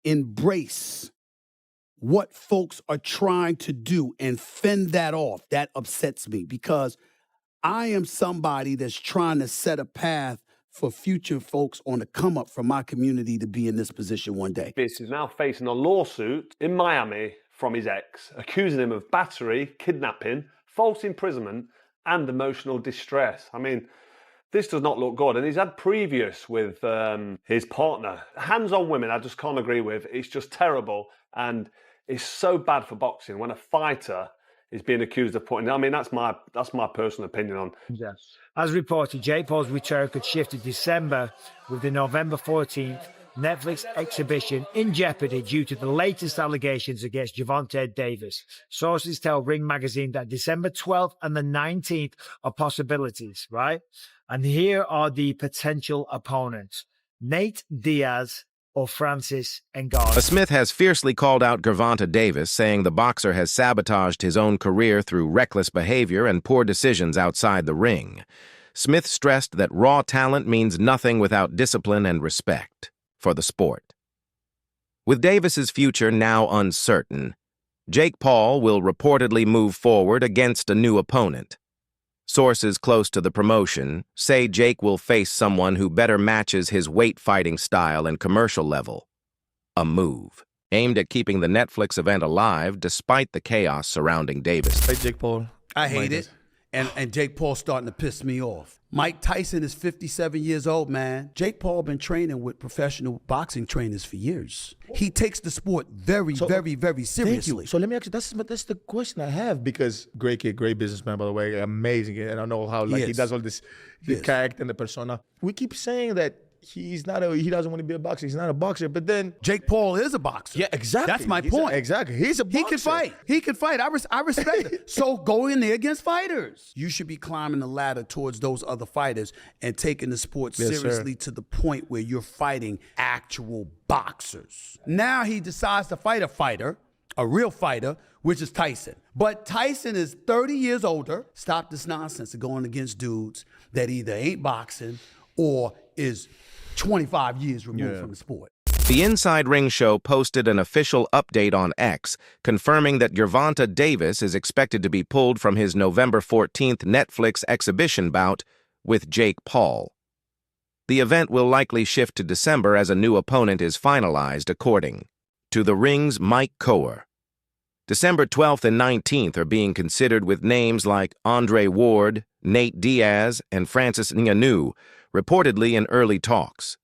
embrace what folks are trying to do and fend that off, that upsets me because I am somebody that's trying to set a path for future folks on the come up from my community to be in this position one day. Davis is now facing a lawsuit in Miami from his ex, accusing him of battery, kidnapping, false imprisonment, and emotional distress. I mean, this does not look good. And he's had previous with his partner. Hands on women, I just can't agree with. It's just terrible. And it's so bad for boxing when a fighter is being accused of putting. I mean, that's my personal opinion on. Yes. As reported, Jake Paul's return could shift to December with the November 14th Netflix exhibition in jeopardy due to the latest allegations against Gervonta Davis. Sources tell Ring Magazine that December 12th and the 19th are possibilities, right? And here are the potential opponents: Nate Diaz or Francis Ngannou. A Smith has fiercely called out Gervonta Davis, saying the boxer has sabotaged his own career through reckless behavior and poor decisions outside the ring. Smith stressed that raw talent means nothing without discipline and respect for the sport. With Davis's future now uncertain, Jake Paul will reportedly move forward against a new opponent. Sources close to the promotion say Jake will face someone who better matches his weight fighting style and commercial level. A move aimed at keeping the Netflix event alive despite the chaos surrounding Davis. Hey, Jake Paul. I hate it. And Jake Paul's starting to piss me off. Mike Tyson is 57 years old, man. Jake Paul been training with professional boxing trainers for years. He takes the sport very seriously. Thank you. So let me ask you, that's the question I have, because great kid, great businessman, by the way, amazing. And I know how he does all this, the character and the persona. We keep saying that he doesn't want to be a boxer. He's not a boxer. But then Jake Paul is a boxer. Yeah, exactly. That's my point. Exactly. He's a boxer. He can fight. I respect it. So go in there against fighters. You should be climbing the ladder towards those other fighters and taking the sport seriously to the point where you're fighting actual boxers. Now he decides to fight a fighter, a real fighter, which is Tyson. But Tyson is 30 years older. Stop this nonsense of going against dudes that either ain't boxing or is 25 years removed from the sport. The Inside Ring Show posted an official update on X, confirming that Gervonta Davis is expected to be pulled from his November 14th Netflix exhibition bout with Jake Paul. The event will likely shift to December as a new opponent is finalized, according to The Ring's Mike Coer. December 12th and 19th are being considered, with names like Andre Ward, Nate Diaz, and Francis Ngannou reportedly in early talks.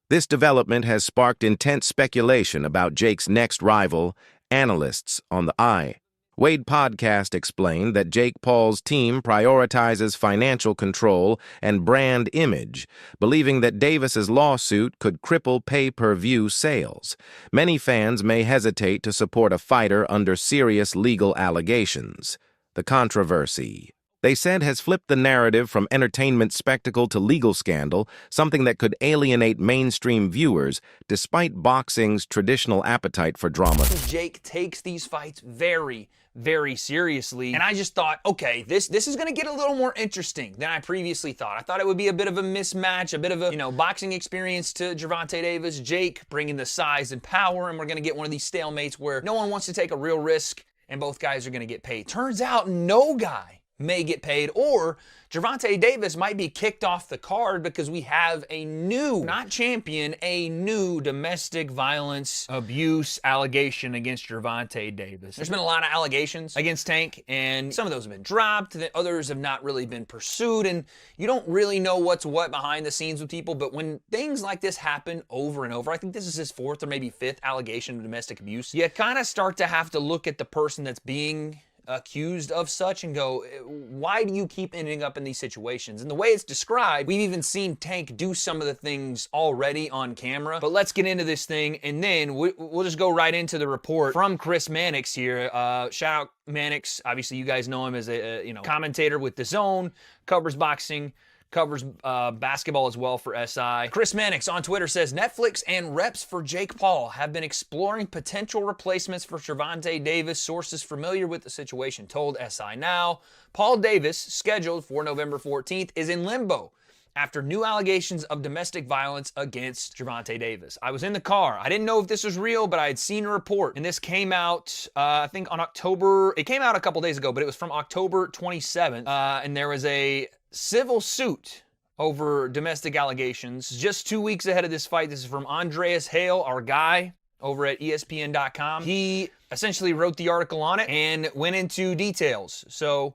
This development has sparked intense speculation about Jake's next rival. Analysts on the Wade podcast explained that Jake Paul's team prioritizes financial control and brand image, believing that Davis's lawsuit could cripple pay-per-view sales. Many fans may hesitate to support a fighter under serious legal allegations. The controversy, they said, has flipped the narrative from entertainment spectacle to legal scandal, something that could alienate mainstream viewers despite boxing's traditional appetite for drama. Jake takes these fights very, very seriously, and I just thought, okay, this is going to get a little more interesting than I previously thought. I thought it would be a bit of a mismatch, a bit of a, boxing experience to Gervonta Davis, Jake bringing the size and power, and we're going to get one of these stalemates where no one wants to take a real risk, and both guys are going to get paid. Turns out no guy may get paid, or Gervonta Davis might be kicked off the card because we have a new, not champion, a new domestic violence abuse allegation against Gervonta Davis. There's been a lot of allegations against Tank, and some of those have been dropped, others have not really been pursued, and you don't really know what's what behind the scenes with people, but when things like this happen over and over, I think this is his fourth or maybe fifth allegation of domestic abuse, you kind of start to have to look at the person that's being accused of such and go, why do you keep ending up in these situations? And the way it's described, we've even seen Tank do some of the things already on camera. But let's get into this thing, and then we'll just go right into the report from Chris Mannix here. Shout out Mannix. Obviously, you guys know him as a commentator with DAZN, covers boxing, covers basketball as well for SI. Chris Mannix on Twitter says, Netflix and reps for Jake Paul have been exploring potential replacements for Gervonta Davis. Sources familiar with the situation told SI Now. Paul Davis, scheduled for November 14th, is in limbo after new allegations of domestic violence against Gervonta Davis. I was in the car. I didn't know if this was real, but I had seen a report, and this came out, I think on October, it came out a couple days ago, but it was from October 27th, and there was a civil suit over domestic allegations just 2 weeks ahead of this fight. This is from Andreas Hale, our guy over at ESPN.com. He essentially wrote the article on it and went into details. So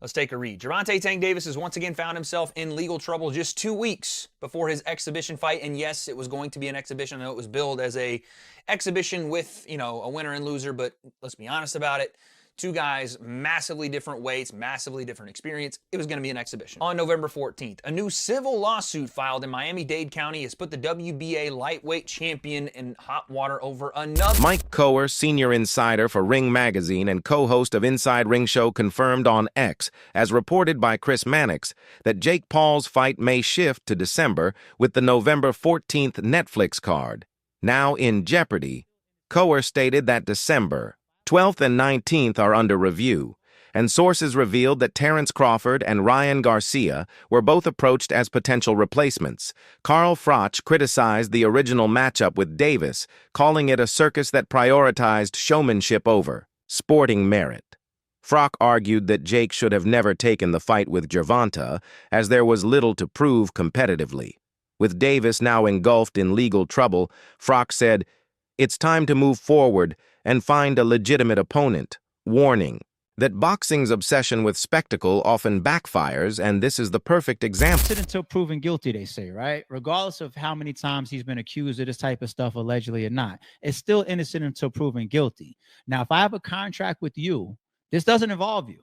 let's take a read. Gervonta Tank Davis has once again found himself in legal trouble just 2 weeks before his exhibition fight. And yes, it was going to be an exhibition. I know it was billed as a exhibition with, a winner and loser, but let's be honest about it. Two guys, massively different weights, massively different experience. It was going to be an exhibition. On November 14th, a new civil lawsuit filed in Miami-Dade County has put the WBA lightweight champion in hot water over another. Mike Coer, senior insider for Ring Magazine and co-host of Inside Ring Show, confirmed on X, as reported by Chris Mannix, that Jake Paul's fight may shift to December with the November 14th Netflix card. Now in jeopardy, Coer stated that December 12th and 19th are under review, and sources revealed that Terence Crawford and Ryan Garcia were both approached as potential replacements. Carl Froch criticized the original matchup with Davis, calling it a circus that prioritized showmanship over sporting merit. Froch argued that Jake should have never taken the fight with Gervonta, as there was little to prove competitively. With Davis now engulfed in legal trouble, Froch said, "It's time to move forward and find a legitimate opponent," warning that boxing's obsession with spectacle often backfires, and this is the perfect example. Innocent until proven guilty, they say, right? Regardless of how many times he's been accused of this type of stuff, allegedly or not, it's still innocent until proven guilty. Now, if I have a contract with you, this doesn't involve you.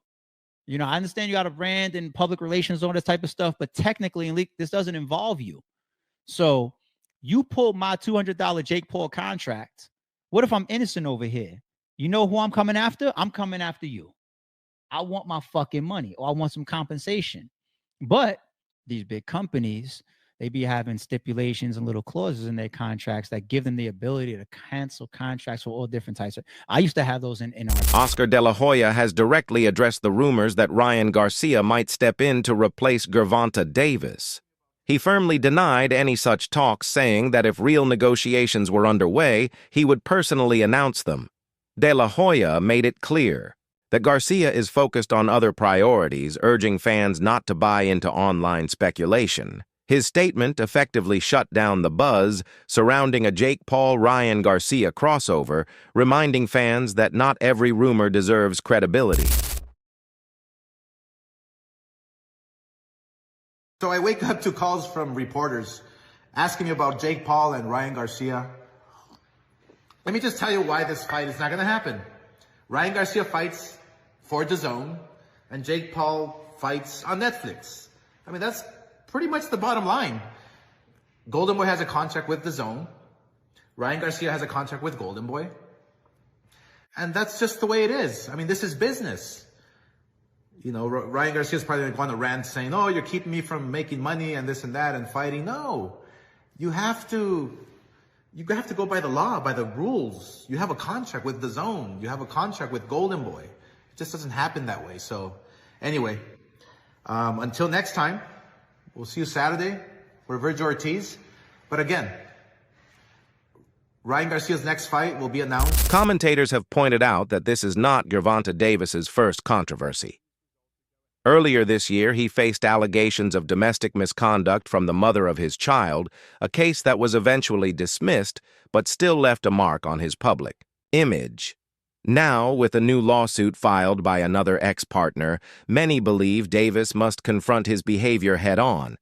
I understand you got a brand and public relations, all this type of stuff, but technically, this doesn't involve you. So you pulled my $200 Jake Paul contract. What if I'm innocent over here? You know who I'm coming after? I'm coming after you. I want my fucking money, or I want some compensation. But these big companies, they be having stipulations and little clauses in their contracts that give them the ability to cancel contracts for all different types of. I used to have those in our. Oscar De La Hoya has directly addressed the rumors that Ryan Garcia might step in to replace Gervonta Davis. He firmly denied any such talks, saying that if real negotiations were underway, he would personally announce them. De La Hoya made it clear that Garcia is focused on other priorities, urging fans not to buy into online speculation. His statement effectively shut down the buzz surrounding a Jake Paul-Ryan Garcia crossover, reminding fans that not every rumor deserves credibility. So I wake up to calls from reporters asking me about Jake Paul and Ryan Garcia. Let me just tell you why this fight is not going to happen. Ryan Garcia fights for DAZN, and Jake Paul fights on Netflix. I mean, that's pretty much the bottom line. Golden Boy has a contract with DAZN. Ryan Garcia has a contract with Golden Boy. And that's just the way it is. I mean, this is business. Ryan Garcia's probably going to go on a rant saying, "Oh, you're keeping me from making money and this and that and fighting." No, you have to go by the law, by the rules. You have a contract with DAZN. You have a contract with Golden Boy. It just doesn't happen that way. So anyway, until next time, we'll see you Saturday for Virgil Ortiz. But again, Ryan Garcia's next fight will be announced. Commentators have pointed out that this is not Gervonta Davis's first controversy. Earlier this year, he faced allegations of domestic misconduct from the mother of his child, a case that was eventually dismissed, but still left a mark on his public image. Now, with a new lawsuit filed by another ex-partner, many believe Davis must confront his behavior head-on.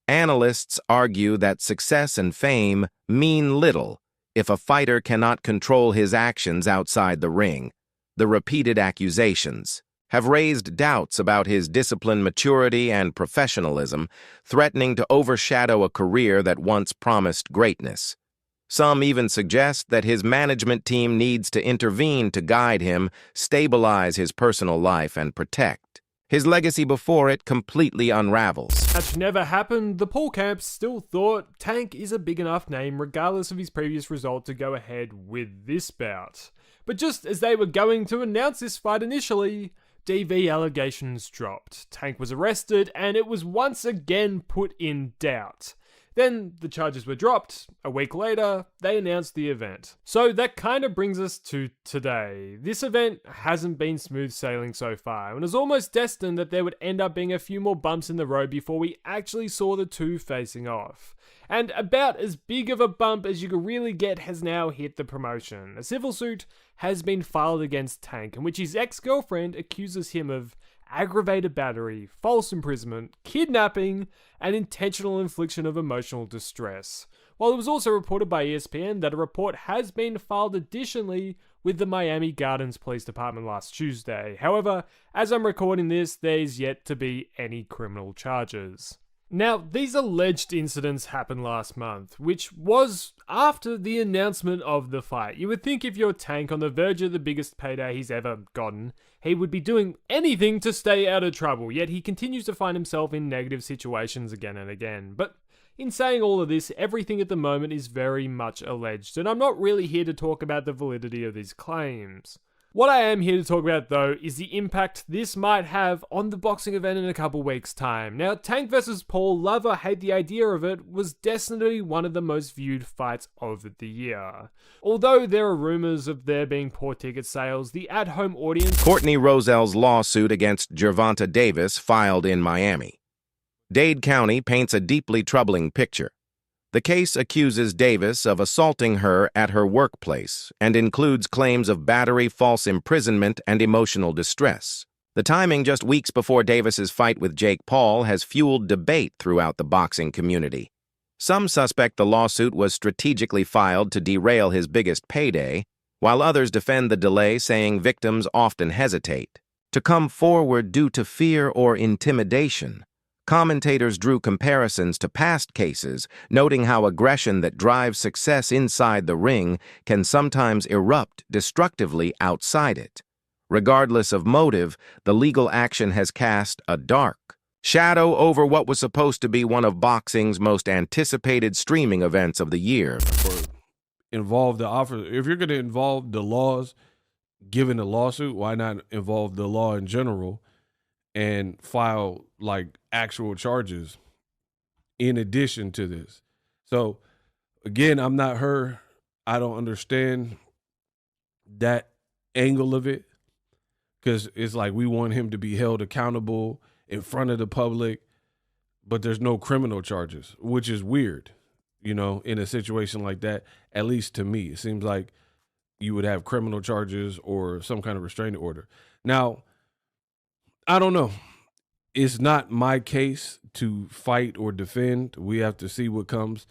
Analysts argue that success and fame mean little if a fighter cannot control his actions outside the ring. The repeated accusations have raised doubts about his discipline, maturity, and professionalism, threatening to overshadow a career that once promised greatness. Some even suggest that his management team needs to intervene to guide him, stabilize his personal life, and protect his legacy before it completely unravels. Match never happened. The Paul camp still thought Tank is a big enough name, regardless of his previous result, to go ahead with this bout. But just as they were going to announce this fight initially, DV allegations dropped. Tank was arrested, and it was once again put in doubt. Then the charges were dropped. A week later, they announced the event. So that kind of brings us to today. This event hasn't been smooth sailing so far, and is almost destined that there would end up being a few more bumps in the road before we actually saw the two facing off. And about as big of a bump as you could really get has now hit the promotion. A civil suit has been filed against Tank, in which his ex-girlfriend accuses him of aggravated battery, false imprisonment, kidnapping, and intentional infliction of emotional distress. While it was also reported by ESPN that a report has been filed additionally with the Miami Gardens Police Department last Tuesday. However, as I'm recording this, there's yet to be any criminal charges. Now, these alleged incidents happened last month, which was after the announcement of the fight. You would think if you're Tank on the verge of the biggest payday he's ever gotten, he would be doing anything to stay out of trouble, yet he continues to find himself in negative situations again and again. But in saying all of this, everything at the moment is very much alleged, and I'm not really here to talk about the validity of these claims. What I am here to talk about, though, is the impact this might have on the boxing event in a couple weeks' time. Now, Tank vs. Paul, love or hate the idea of it, was destined to be one of the most viewed fights of the year. Although there are rumors of there being poor ticket sales, the at-home audience... Courtney Roselle's lawsuit against Gervonta Davis filed in Miami. Dade County paints a deeply troubling picture. The case accuses Davis of assaulting her at her workplace and includes claims of battery, false imprisonment, and emotional distress. The timing just weeks before Davis's fight with Jake Paul has fueled debate throughout the boxing community. Some suspect the lawsuit was strategically filed to derail his biggest payday, while others defend the delay, saying victims often hesitate to come forward due to fear or intimidation. Commentators drew comparisons to past cases, noting how aggression that drives success inside the ring can sometimes erupt destructively outside it. Regardless of motive, the legal action has cast a dark shadow over what was supposed to be one of boxing's most anticipated streaming events of the year. Involve the offer. If you're going to involve the laws, given a lawsuit, why not involve the law in general and file like actual charges in addition to this? So again, I'm not her. I don't understand that angle of it, because it's like we want him to be held accountable in front of the public, but there's no criminal charges, which is weird, you know, in a situation like that. At least to me, it seems like you would have criminal charges or some kind of restraining order. Now, I don't know. It's not my case to fight or defend. We have to see what comes.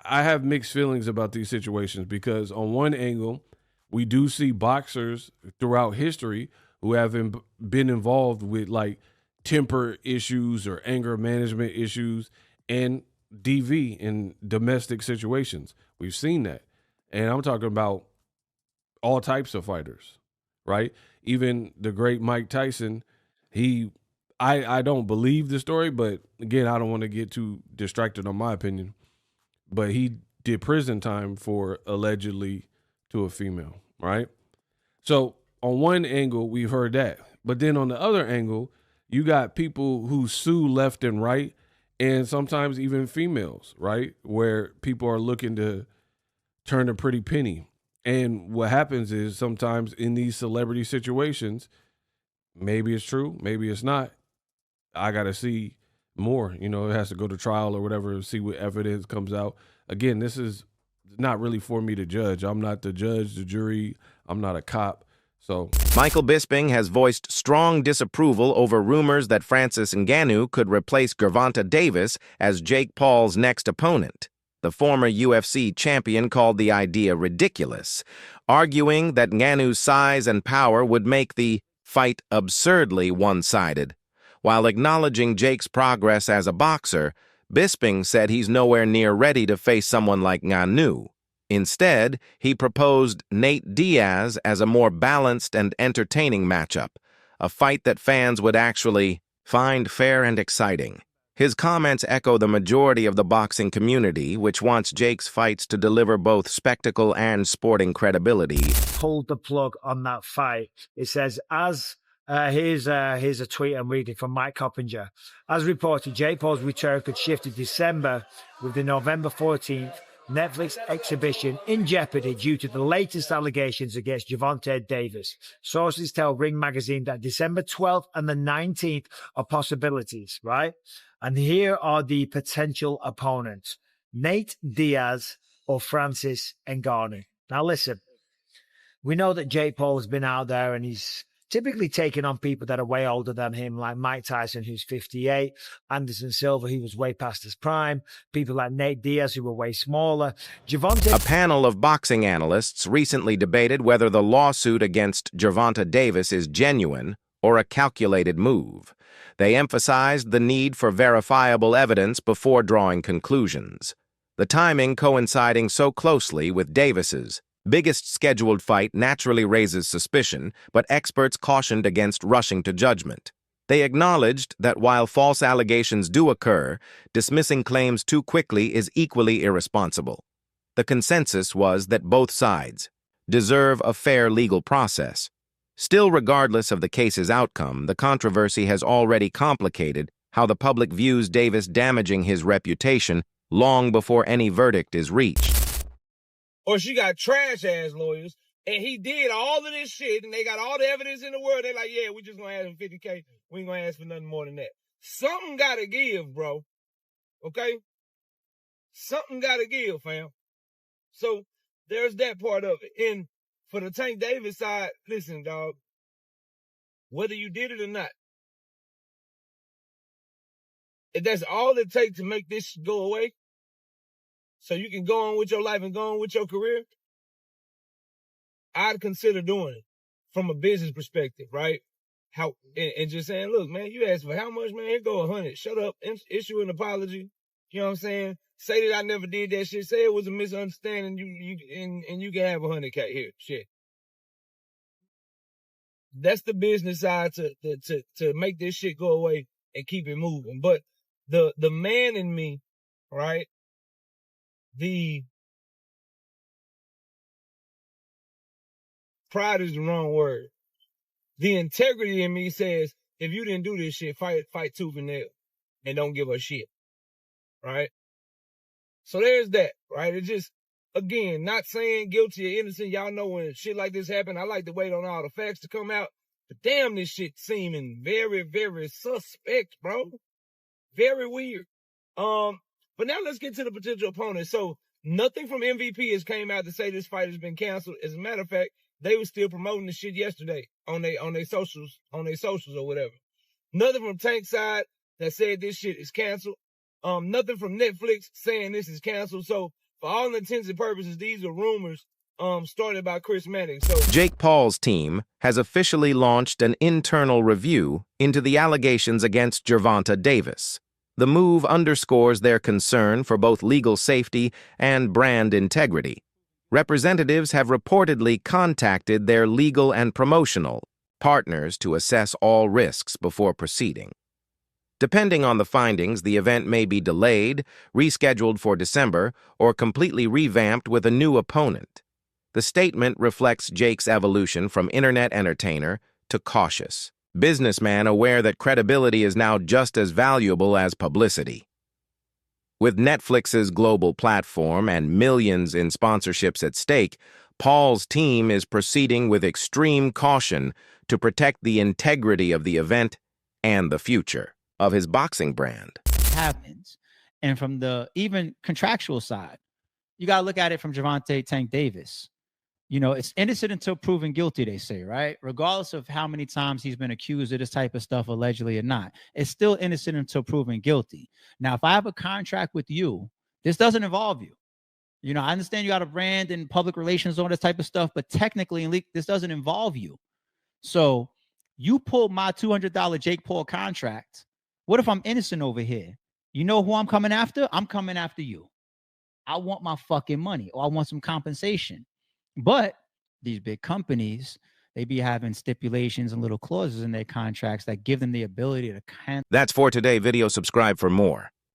I have mixed feelings about these situations because on one angle, we do see boxers throughout history who have been involved with like temper issues or anger management issues and DV in domestic situations. We've seen that. And I'm talking about all types of fighters, right? Even the great Mike Tyson, I don't believe the story, but again, I don't want to get too distracted on my opinion, but he did prison time for allegedly to a female, right? So on one angle, we've heard that. But then on the other angle, you got people who sue left and right, and sometimes even females, right? Where people are looking to turn a pretty penny. And what happens is sometimes in these celebrity situations, maybe it's true, maybe it's not. I got to see more. You know, it has to go to trial or whatever, see what evidence comes out. Again, this is not really for me to judge. I'm not the judge, the jury. I'm not a cop. So Michael Bisping has voiced strong disapproval over rumors that Francis Ngannou could replace Gervonta Davis as Jake Paul's next opponent. The former UFC champion called the idea ridiculous, arguing that Ngannou's size and power would make the fight absurdly one-sided. While acknowledging Jake's progress as a boxer, Bisping said he's nowhere near ready to face someone like Ngannou. Instead, he proposed Nate Diaz as a more balanced and entertaining matchup, a fight that fans would actually find fair and exciting. His comments echo the majority of the boxing community, which wants Jake's fights to deliver both spectacle and sporting credibility. Pulled the plug on that fight. It says, as Here's a tweet I'm reading from Mike Coppinger. As reported, Jake Paul's return could shift to December with the November 14th Netflix exhibition in jeopardy due to the latest allegations against Gervonta Davis. Sources tell Ring Magazine that December 12th and the 19th are possibilities, right? And here are the potential opponents: Nate Diaz or Francis Ngannou. Now listen, we know that Jake Paul has been out there and he's typically taking on people that are way older than him, like Mike Tyson, who's 58, Anderson Silva, who was way past his prime, people like Nate Diaz, who were way smaller. A panel of boxing analysts recently debated whether the lawsuit against Gervonta Davis is genuine or a calculated move. They emphasized the need for verifiable evidence before drawing conclusions. The timing coinciding so closely with Davis's biggest scheduled fight naturally raises suspicion, but experts cautioned against rushing to judgment. They acknowledged that while false allegations do occur, dismissing claims too quickly is equally irresponsible. The consensus was that both sides deserve a fair legal process. Still, regardless of the case's outcome, the controversy has already complicated how the public views Davis damaging his reputation long before any verdict is reached. Or she got trash-ass lawyers, and he did all of this shit, and they got all the evidence in the world. They're like, yeah, we just gonna ask him $50K. We ain't gonna ask for nothing more than that. Something gotta give, bro. Okay? Something gotta give, fam. So, there's that part of it. And for the Tank Davis side, listen, dog, whether you did it or not, if that's all it takes to make this go away, so you can go on with your life and go on with your career, I'd consider doing it from a business perspective, right? And just saying, look, man, you asked for how much, man? Here go 100. Shut up, issue an apology. You know what I'm saying? Say that I never did that shit. Say it was a misunderstanding. And you can have 100K here. Shit. That's the business side to make this shit go away and keep it moving. But the man in me, right? The pride is the wrong word. The integrity in me says, if you didn't do this shit, fight tooth and nail and don't give a shit. Right? So there's that, right? It's just, again, not saying guilty or innocent. Y'all know when shit like this happen, I like to wait on all the facts to come out. But damn, this shit seeming very, very suspect, bro. Very weird. But now let's get to the potential opponent. So nothing from MVP has came out to say this fight has been canceled. As a matter of fact, they were still promoting the shit yesterday on their socials or whatever. Nothing from Tank's side that said this shit is canceled. Nothing from Netflix saying this is canceled. So for all intents and purposes, these are rumors started by Chris Mannix. So Jake Paul's team has officially launched an internal review into the allegations against Gervonta Davis. The move underscores their concern for both legal safety and brand integrity. Representatives have reportedly contacted their legal and promotional partners to assess all risks before proceeding. Depending on the findings, the event may be delayed, rescheduled for December, or completely revamped with a new opponent. The statement reflects Jake's evolution from internet entertainer to cautious businessman aware that credibility is now just as valuable as publicity. With Netflix's global platform and millions in sponsorships at stake, Paul's team is proceeding with extreme caution to protect the integrity of the event and the future of his boxing brand. Happens. And from the even contractual side, you got to look at it from Gervonta Tank Davis. You know, it's innocent until proven guilty, they say, right? Regardless of how many times he's been accused of this type of stuff, allegedly or not, it's still innocent until proven guilty. Now, if I have a contract with you, this doesn't involve you. You know, I understand you got a brand and public relations, all this type of stuff, but technically, this doesn't involve you. So you pull my $200 Jake Paul contract. What if I'm innocent over here? You know who I'm coming after? I'm coming after you. I want my fucking money, or I want some compensation. But these big companies, they be having stipulations and little clauses in their contracts that give them the ability to That's for today. Video. Subscribe for more.